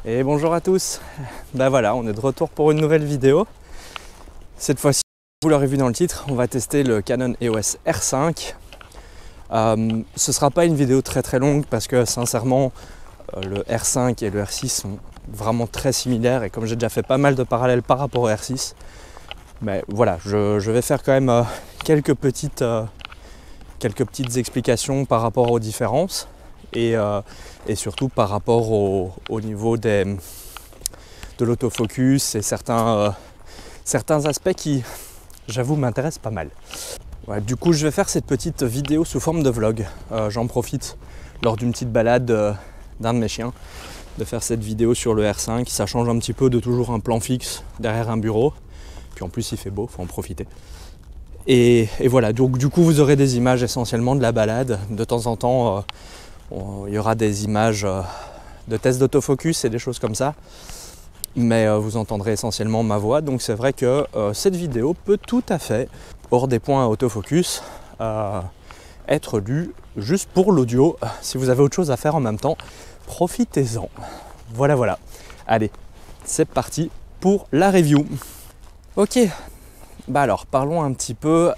Et bonjour à tous. Ben voilà, on est de retour pour une nouvelle vidéo. Cette fois-ci, vous l'aurez vu dans le titre, on va tester le Canon EOS R5. Ce sera pas une vidéo très longue parce que sincèrement, le R5 et le R6 sont vraiment très similaires et comme j'ai déjà fait pas mal de parallèles par rapport au R6, mais voilà, je vais faire quand même quelques petites explications par rapport aux différences et surtout par rapport au niveau de l'autofocus et certains aspects qui, j'avoue, m'intéressent pas mal. Ouais, du coup, je vais faire cette petite vidéo sous forme de vlog. J'en profite lors d'une petite balade d'un de mes chiens de faire cette vidéo sur le R5. Ça change un petit peu de toujours un plan fixe derrière un bureau. Puis en plus, il fait beau, faut en profiter. Et voilà, donc du coup, vous aurez des images essentiellement de la balade. De temps en temps, il y aura des images de tests d'autofocus et des choses comme ça. Mais vous entendrez essentiellement ma voix. Donc c'est vrai que cette vidéo peut tout à fait, hors des points autofocus, être lue juste pour l'audio. Si vous avez autre chose à faire en même temps, profitez-en. Voilà. Allez, c'est parti pour la review. Ok, bah alors parlons un petit peu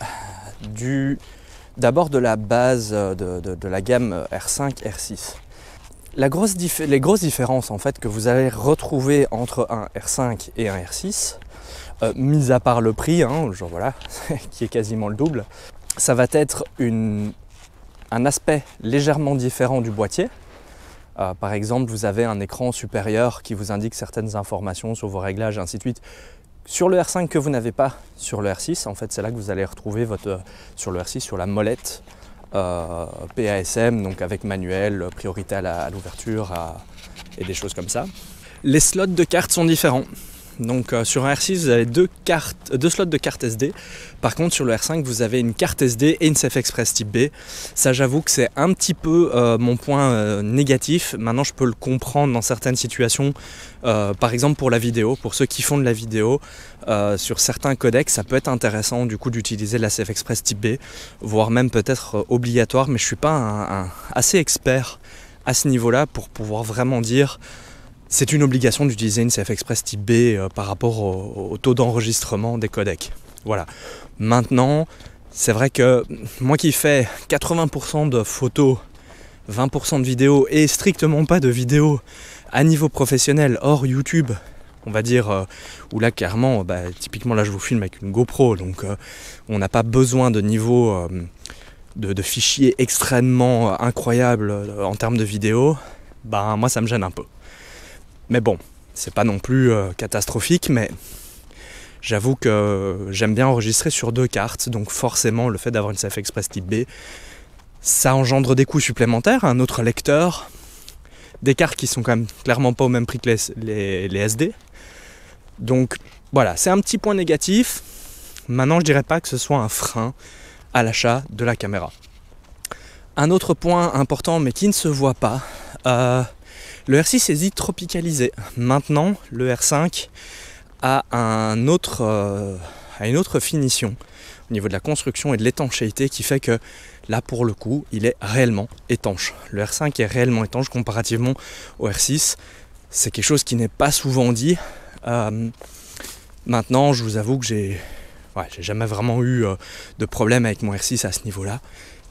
d'abord de la base de la gamme R5, R6. Les grosses différences en fait que vous allez retrouver entre un R5 et un R6, mis à part le prix, genre voilà, qui est quasiment le double, ça va être un aspect légèrement différent du boîtier. Par exemple, vous avez un écran supérieur qui vous indique certaines informations sur vos réglages et ainsi de suite. Sur le R5 que vous n'avez pas sur le R6, en fait c'est là que vous allez retrouver sur le R6, sur la molette PASM, donc avec manuel, priorité à l'ouverture et des choses comme ça. Les slots de cartes sont différents. Donc sur un R6 vous avez deux slots de carte SD. Par contre sur le R5 vous avez une carte SD et une CFexpress type B. Ça j'avoue que c'est un petit peu mon point négatif. Maintenant je peux le comprendre dans certaines situations. Par exemple pour la vidéo, pour ceux qui font de la vidéo, sur certains codecs ça peut être intéressant du coup d'utiliser la CFexpress type B, voire même peut-être obligatoire, mais je suis pas assez expert à ce niveau-là pour pouvoir vraiment dire c'est une obligation d'utiliser une CFexpress type B par rapport au taux d'enregistrement des codecs. Voilà. Maintenant, c'est vrai que moi qui fais 80% de photos, 20% de vidéos et strictement pas de vidéos à niveau professionnel hors YouTube, on va dire, où là clairement, typiquement là je vous filme avec une GoPro, donc on n'a pas besoin de niveau de fichiers extrêmement incroyables en termes de vidéos, moi ça me gêne un peu. Mais bon, c'est pas non plus catastrophique, mais j'avoue que j'aime bien enregistrer sur deux cartes, donc forcément le fait d'avoir une CFexpress type B, ça engendre des coûts supplémentaires, un autre lecteur, des cartes qui sont quand même clairement pas au même prix que les SD. Donc voilà, c'est un petit point négatif. Maintenant je dirais pas que ce soit un frein à l'achat de la caméra. Un autre point important mais qui ne se voit pas, le R6 est dit tropicalisé. Maintenant, le R5 a une autre finition au niveau de la construction et de l'étanchéité qui fait que là, pour le coup, il est réellement étanche. Le R5 est réellement étanche comparativement au R6. C'est quelque chose qui n'est pas souvent dit. Maintenant, je vous avoue que j'ai jamais vraiment eu de problème avec mon R6 à ce niveau-là,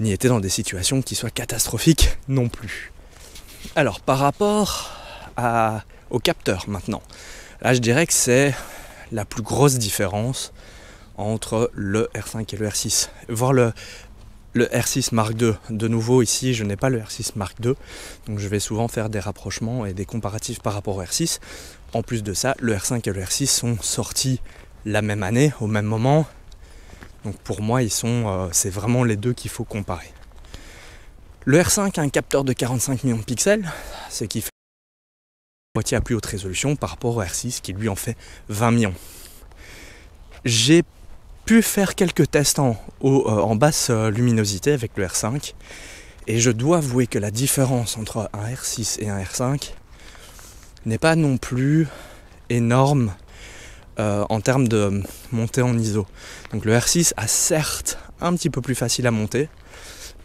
ni été dans des situations qui soient catastrophiques non plus. Alors par rapport au capteur maintenant, là je dirais que c'est la plus grosse différence entre le R5 et le R6. Voir le R6 Mark II, de nouveau ici je n'ai pas le R6 Mark II, donc je vais souvent faire des rapprochements et des comparatifs par rapport au R6. En plus de ça, le R5 et le R6 sont sortis la même année, au même moment, donc pour moi c'est vraiment les deux qu'il faut comparer. Le R5 a un capteur de 45 millions de pixels, ce qui fait moitié à plus haute résolution par rapport au R6 qui lui en fait 20 millions. J'ai pu faire quelques tests en basse luminosité avec le R5 et je dois avouer que la différence entre un R6 et un R5 n'est pas non plus énorme en termes de montée en ISO. Donc le R6 a certes un petit peu plus facile à monter,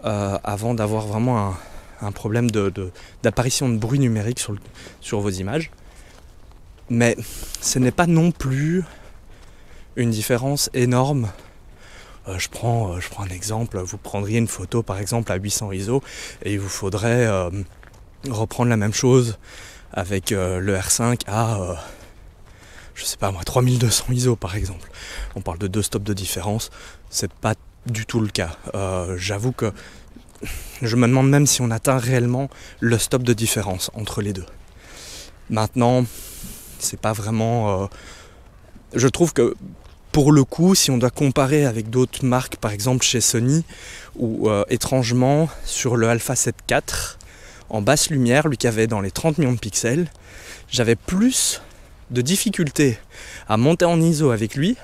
avant d'avoir vraiment un problème d'apparition de bruit numérique sur vos images. Mais ce n'est pas non plus une différence énorme. Je prends un exemple, vous prendriez une photo par exemple à 800 ISO et il vous faudrait reprendre la même chose avec le R5 à je sais pas moi 3200 ISO par exemple. On parle de 2 stops de différence, c'est pas du tout le cas. J'avoue que je me demande même si on atteint réellement le stop de différence entre les deux. Maintenant, c'est pas vraiment... je trouve que pour le coup, si on doit comparer avec d'autres marques, par exemple chez Sony, ou étrangement sur le Alpha 7 IV, en basse lumière, lui qui avait dans les 30 millions de pixels, j'avais plus de difficultés à monter en ISO avec lui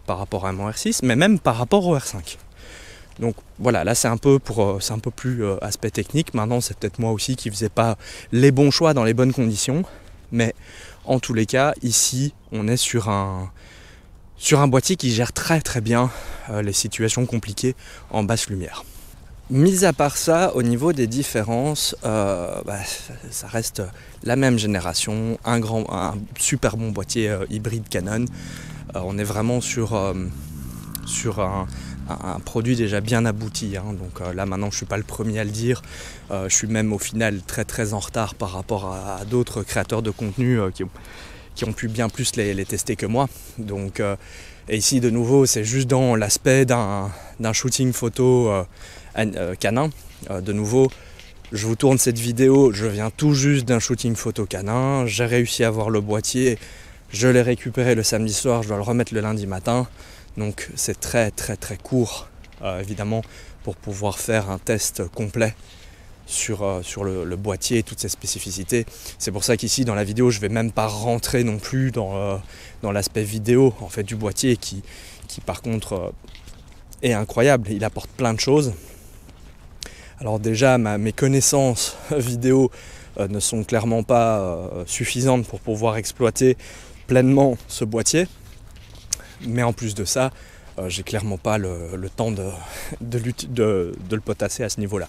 par rapport à mon R6, mais même par rapport au R5. Donc voilà, là c'est un peu plus aspect technique. Maintenant c'est peut-être moi aussi qui faisais pas les bons choix dans les bonnes conditions, mais en tous les cas ici on est sur un boîtier qui gère très très bien les situations compliquées en basse lumière. Mis à part ça, au niveau des différences, ça reste la même génération, un super bon boîtier hybride Canon. On est vraiment sur un produit déjà bien abouti, hein. Donc là maintenant je suis pas le premier à le dire, je suis même au final très très en retard par rapport à d'autres créateurs de contenu qui ont pu bien plus les tester que moi. Donc, et ici de nouveau c'est juste dans l'aspect d'un shooting photo Canon. De nouveau je vous tourne cette vidéo, je viens tout juste d'un shooting photo Canon, j'ai réussi à avoir le boîtier, je l'ai récupéré le samedi soir, je dois le remettre le lundi matin. Donc c'est très très très court évidemment pour pouvoir faire un test complet sur le boîtier et toutes ses spécificités. C'est pour ça qu'ici dans la vidéo je ne vais même pas rentrer non plus dans l'aspect vidéo en fait, du boîtier qui par contre est incroyable, il apporte plein de choses. Alors déjà mes connaissances vidéo ne sont clairement pas suffisantes pour pouvoir exploiter pleinement ce boîtier. Mais en plus de ça, j'ai clairement pas le temps de le potasser à ce niveau-là.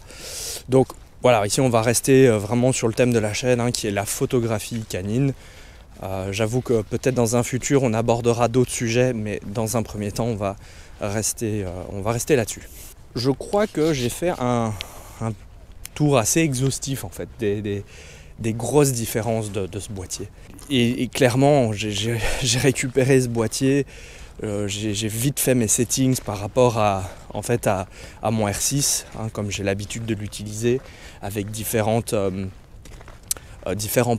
Donc voilà, ici on va rester vraiment sur le thème de la chaîne, hein, qui est la photographie canine. J'avoue que peut-être dans un futur on abordera d'autres sujets, mais dans un premier temps on va rester là-dessus. Je crois que j'ai fait un tour assez exhaustif en fait des grosses différences de ce boîtier. Et clairement, j'ai récupéré ce boîtier, j'ai vite fait mes settings par rapport à mon R6, hein, comme j'ai l'habitude de l'utiliser, avec différents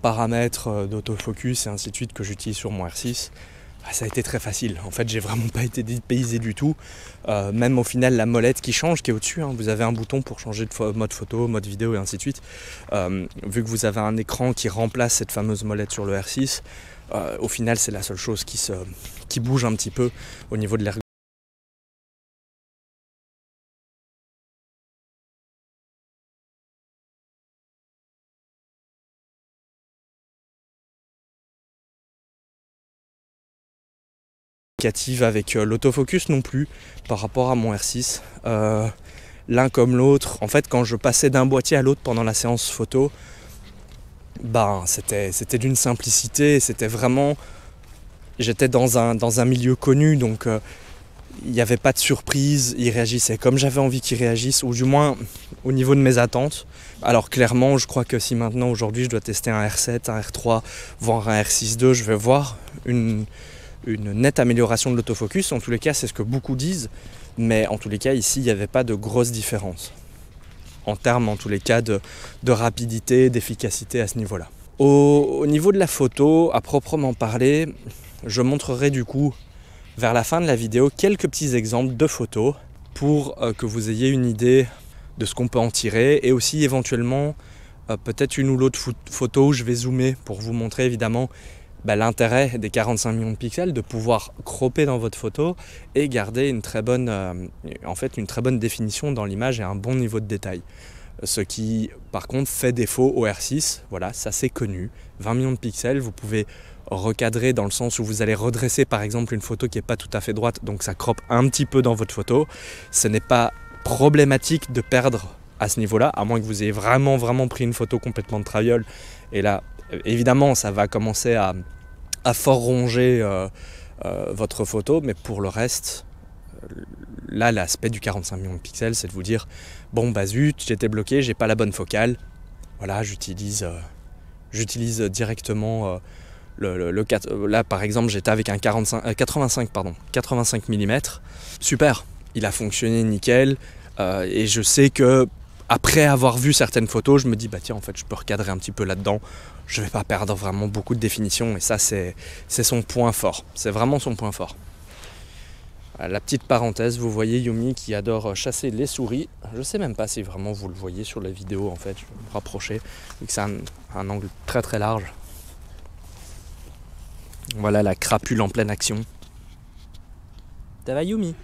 paramètres d'autofocus et ainsi de suite que j'utilise sur mon R6. Ça a été très facile, en fait j'ai vraiment pas été dépaysé du tout, même au final la molette qui change, qui est au-dessus, hein. Vous avez un bouton pour changer de mode photo, mode vidéo et ainsi de suite, vu que vous avez un écran qui remplace cette fameuse molette sur le R6, au final c'est la seule chose qui bouge un petit peu au niveau de l'ergonomie. Avec l'autofocus non plus par rapport à mon R6, l'un comme l'autre. En fait quand je passais d'un boîtier à l'autre pendant la séance photo, c'était d'une simplicité, c'était vraiment, j'étais dans un milieu connu, donc il n'y avait pas de surprise, il réagissait comme j'avais envie qu'il réagisse, ou du moins au niveau de mes attentes. Alors clairement je crois que si maintenant aujourd'hui je dois tester un R7, un R3, voire un R6.2, je vais voir une nette amélioration de l'autofocus. En tous les cas c'est ce que beaucoup disent, mais en tous les cas ici il n'y avait pas de grosse différence en termes en tous les cas de rapidité, d'efficacité à ce niveau là. Au niveau de la photo à proprement parler, je montrerai du coup vers la fin de la vidéo quelques petits exemples de photos pour que vous ayez une idée de ce qu'on peut en tirer, et aussi éventuellement peut-être une ou l'autre photo où je vais zoomer pour vous montrer évidemment l'intérêt des 45 millions de pixels, de pouvoir cropper dans votre photo et garder une très bonne définition dans l'image et un bon niveau de détail. Ce qui par contre fait défaut au R6, voilà, ça c'est connu. 20 millions de pixels, vous pouvez recadrer dans le sens où vous allez redresser par exemple une photo qui n'est pas tout à fait droite, donc ça croppe un petit peu dans votre photo. Ce n'est pas problématique de perdre à ce niveau-là, à moins que vous ayez vraiment pris une photo complètement de traviole, et là évidemment, ça va commencer à fort ronger votre photo, mais pour le reste, là, l'aspect du 45 millions de pixels, c'est de vous dire, bon bah zut, j'étais bloqué, j'ai pas la bonne focale, voilà, j'utilise directement là par exemple, j'étais avec un 85 mm, super, il a fonctionné nickel, et je sais que après avoir vu certaines photos, je me dis bah tiens, en fait je peux recadrer un petit peu là-dedans, je vais pas perdre vraiment beaucoup de définition, et ça c'est son point fort, c'est vraiment son point fort. La petite parenthèse, vous voyez Yumi qui adore chasser les souris. Je sais même pas si vraiment vous le voyez sur la vidéo en fait, je vais me rapprocher, vu que c'est un angle très très large. Voilà la crapule en pleine action. Ça va Yumi?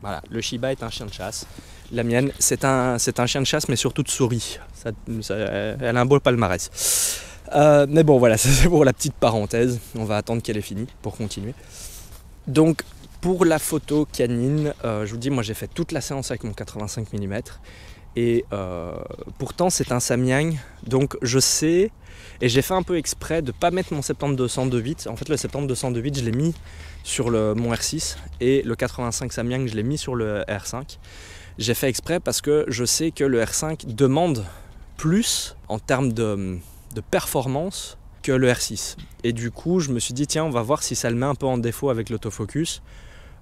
Voilà, le Shiba est un chien de chasse. La mienne, c'est un chien de chasse mais surtout de souris. Elle a un beau palmarès. Mais bon voilà, c'est pour la petite parenthèse, on va attendre qu'elle ait fini pour continuer. Donc pour la photo canine, je vous dis, moi j'ai fait toute la séance avec mon 85 mm et pourtant c'est un Samyang, donc je sais, et j'ai fait un peu exprès de ne pas mettre mon 70-200 de 8. En fait le 70-200 de 8 je l'ai mis sur mon R6 et le 85 Samyang je l'ai mis sur le R5. J'ai fait exprès parce que je sais que le R5 demande plus en termes de performance que le R6. Et du coup, je me suis dit, tiens, on va voir si ça le met un peu en défaut avec l'autofocus,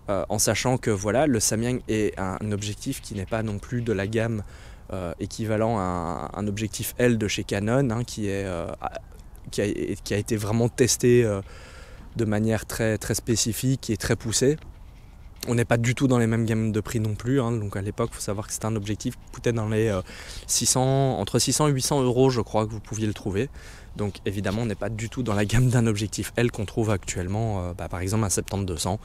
en sachant que voilà, le Samyang est un objectif qui n'est pas non plus de la gamme équivalent à un objectif L de chez Canon, hein, qui a été vraiment testé de manière très, très spécifique et très poussée. On n'est pas du tout dans les mêmes gammes de prix non plus, hein. Donc à l'époque, il faut savoir que c'était un objectif qui coûtait dans les entre 600 et 800 euros, je crois que vous pouviez le trouver. Donc évidemment, on n'est pas du tout dans la gamme d'un objectif L qu'on trouve actuellement, par exemple un 70-200.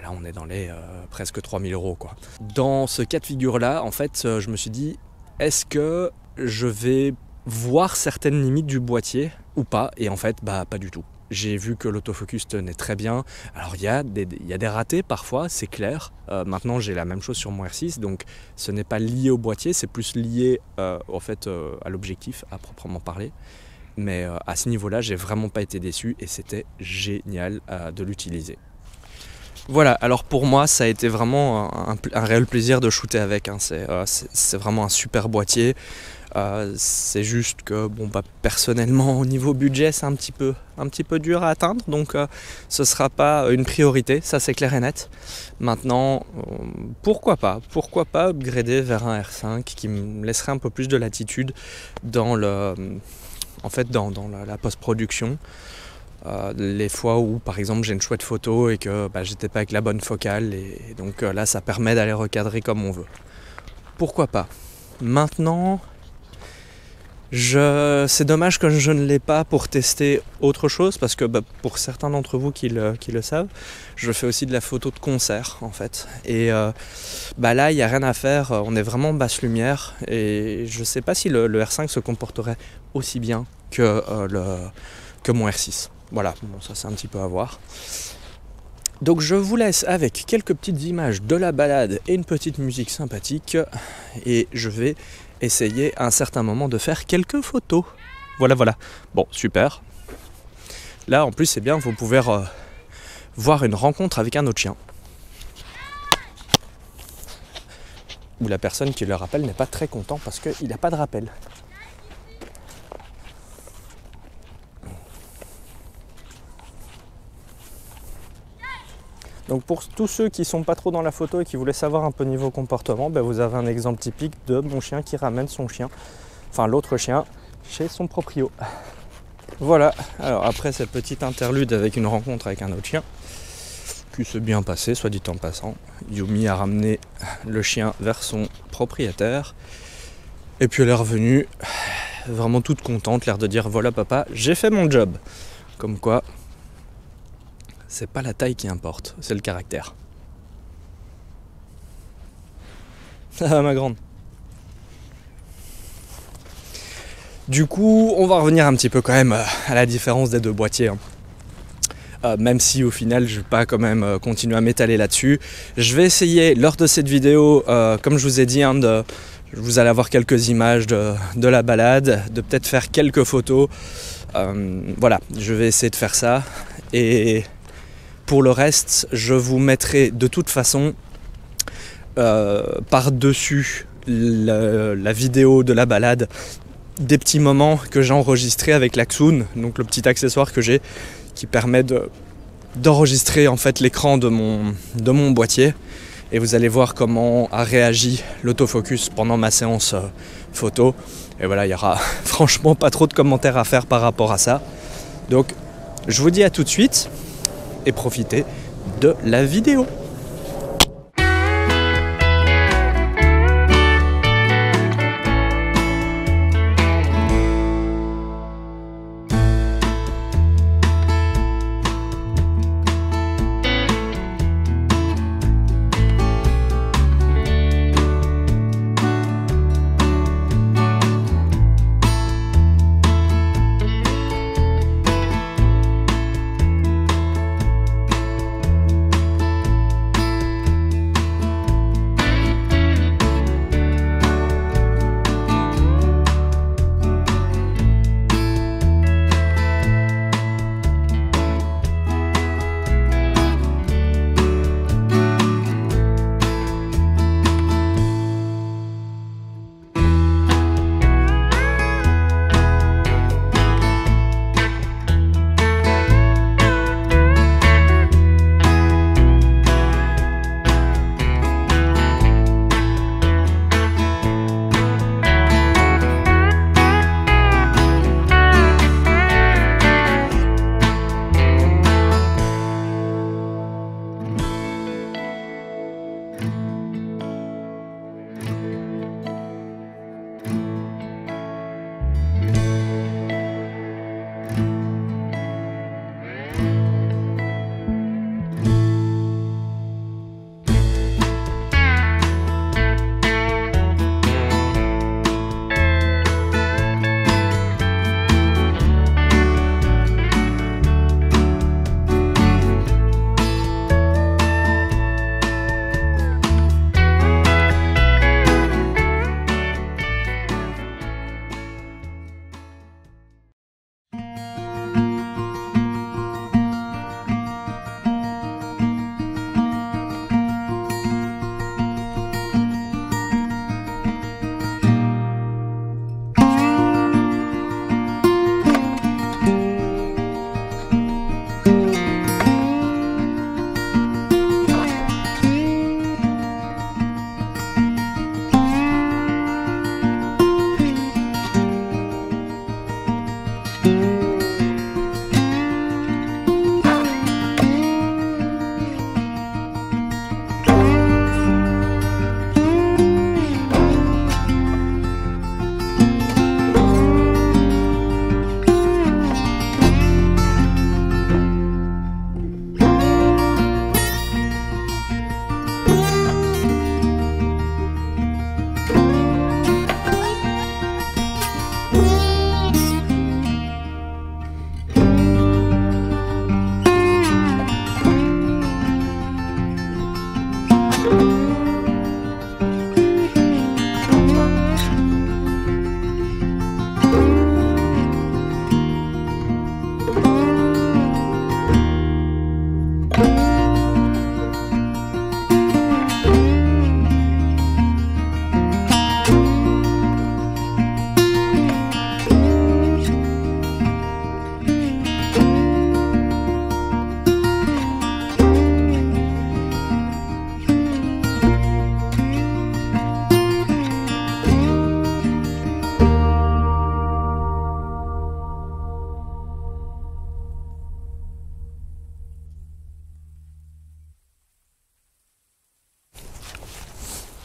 Là, on est dans les presque 3000 euros, quoi. Dans ce cas de figure-là, en fait, je me suis dit, est-ce que je vais voir certaines limites du boîtier ou pas? Et en fait, bah pas du tout. J'ai vu que l'autofocus tenait très bien. Alors il y a des ratés parfois, c'est clair. Maintenant j'ai la même chose sur mon R6, donc ce n'est pas lié au boîtier, c'est plus lié en fait, à l'objectif à proprement parler. Mais à ce niveau-là, j'ai vraiment pas été déçu et c'était génial de l'utiliser. Voilà, alors pour moi ça a été vraiment un réel plaisir de shooter avec, hein. C'est vraiment un super boîtier. C'est juste que bon, bah, personnellement au niveau budget c'est un petit peu dur à atteindre, donc ce sera pas une priorité, ça c'est clair et net. Maintenant pourquoi pas upgrader vers un R5 qui me laisserait un peu plus de latitude dans la post-production. Les fois où par exemple j'ai une chouette photo et que bah, j'étais pas avec la bonne focale, et donc là ça permet d'aller recadrer comme on veut. Pourquoi pas. Maintenant, c'est dommage que je ne l'ai pas pour tester autre chose, parce que bah, pour certains d'entre vous qui le savent, je fais aussi de la photo de concert en fait. Et bah là il n'y a rien à faire, on est vraiment basse lumière et je ne sais pas si le R5 se comporterait aussi bien que mon R6. Voilà, bon, ça c'est un petit peu à voir. Donc je vous laisse avec quelques petites images de la balade et une petite musique sympathique, et je vais essayer à un certain moment de faire quelques photos. Voilà. Bon, super. Là en plus c'est bien, vous pouvez voir une rencontre avec un autre chien. Où la personne qui le rappelle n'est pas très content parce qu'il n'a pas de rappel. Donc pour tous ceux qui sont pas trop dans la photo et qui voulaient savoir un peu niveau comportement, ben vous avez un exemple typique de mon chien qui ramène son chien, enfin l'autre chien, chez son proprio. Voilà, alors après cette petite interlude avec une rencontre avec un autre chien, qui s'est bien passé, soit dit en passant, Yumi a ramené le chien vers son propriétaire, et puis elle est revenue vraiment toute contente, l'air de dire voilà papa, j'ai fait mon job. Comme quoi, c'est pas la taille qui importe, c'est le caractère. Ah ma grande. Du coup, on va revenir un petit peu quand même à la différence des deux boîtiers. Même si au final je vais pas quand même continuer à m'étaler là-dessus. Je vais essayer lors de cette vidéo, comme je vous ai dit, de Vous allez avoir quelques images de la balade, de peut-être faire quelques photos. Voilà, je vais essayer de faire ça. Et pour le reste, je vous mettrai de toute façon par-dessus la vidéo de la balade des petits moments que j'ai enregistrés avec l'Axoon, donc le petit accessoire que j'ai qui permet d'enregistrer en fait l'écran de mon boîtier. Et vous allez voir comment a réagi l'autofocus pendant ma séance photo. Et voilà, il n'y aura franchement pas trop de commentaires à faire par rapport à ça. Donc, je vous dis à tout de suite et profitez de la vidéo.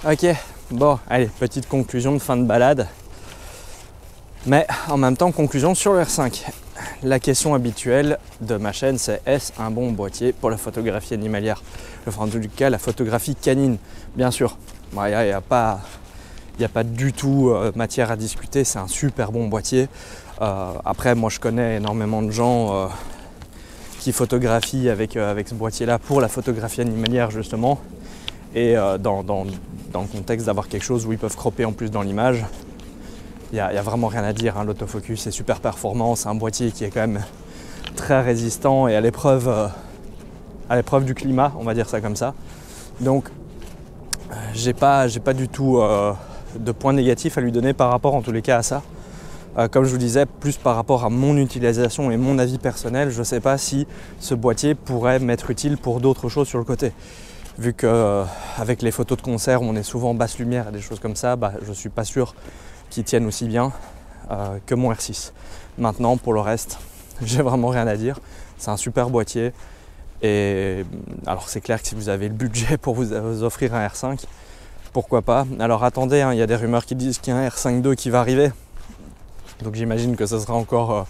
Ok, bon, allez, petite conclusion de fin de balade. Mais en même temps, conclusion sur le R5. La question habituelle de ma chaîne, c'est est-ce un bon boîtier pour la photographie animalière? Enfin, en tout cas, la photographie canine, bien sûr. Il n'y a pas du tout matière à discuter, c'est un super bon boîtier. Après, moi je connais énormément de gens qui photographient avec ce boîtier-là pour la photographie animalière justement. et dans le contexte d'avoir quelque chose où ils peuvent cropper en plus dans l'image, il n'y a vraiment rien à dire, hein. L'autofocus est super performant, c'est un boîtier qui est quand même très résistant et à l'épreuve du climat, on va dire ça comme ça. Donc j'ai pas du tout de points négatifs à lui donner par rapport en tous les cas à ça. Comme je vous disais, plus par rapport à mon utilisation et mon avis personnel, je ne sais pas si ce boîtier pourrait m'être utile pour d'autres choses sur le côté. Vu qu'avec les photos de concert où on est souvent en basse lumière et des choses comme ça, je ne suis pas sûr qu'ils tiennent aussi bien que mon R6. Maintenant, pour le reste, j'ai vraiment rien à dire. C'est un super boîtier. Et alors c'est clair que si vous avez le budget pour vous offrir un R5, pourquoi pas. Alors attendez, hein, il y a des rumeurs qui disent qu'il y a un R5 II qui va arriver. Donc j'imagine que ce sera encore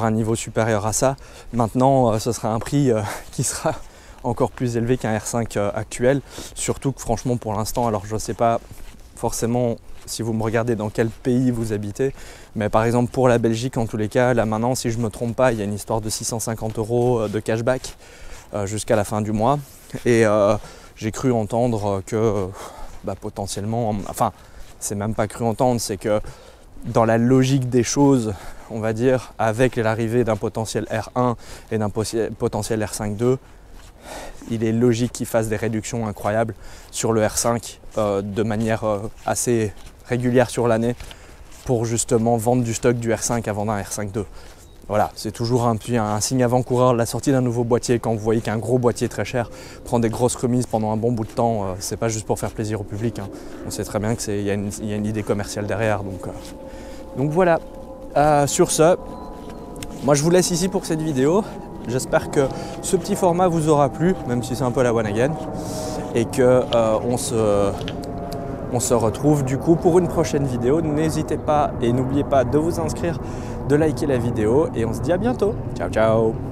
un niveau supérieur à ça. Maintenant, ce sera un prix qui sera encore plus élevé qu'un R5 actuel. Surtout que franchement pour l'instant, alors je ne sais pas forcément si vous me regardez dans quel pays vous habitez, mais par exemple pour la Belgique en tous les cas, là maintenant si je ne me trompe pas, il y a une histoire de 650 € de cashback jusqu'à la fin du mois. Et j'ai cru entendre que potentiellement, enfin c'est même pas cru entendre, c'est que dans la logique des choses, on va dire, avec l'arrivée d'un potentiel R1 et d'un potentiel R5 II, il est logique qu'ils fassent des réductions incroyables sur le R5 de manière assez régulière sur l'année pour justement vendre du stock du R5 avant d'un R5 II. Voilà, c'est toujours un signe avant-coureur de la sortie d'un nouveau boîtier. Quand vous voyez qu'un gros boîtier très cher prend des grosses remises pendant un bon bout de temps, c'est pas juste pour faire plaisir au public, hein. On sait très bien qu'il y a une idée commerciale derrière. Donc voilà, sur ce, moi je vous laisse ici pour cette vidéo. J'espère que ce petit format vous aura plu, même si c'est un peu la one again, et que on se retrouve du coup pour une prochaine vidéo. N'hésitez pas et n'oubliez pas de vous inscrire, de liker la vidéo, et on se dit à bientôt. Ciao ciao.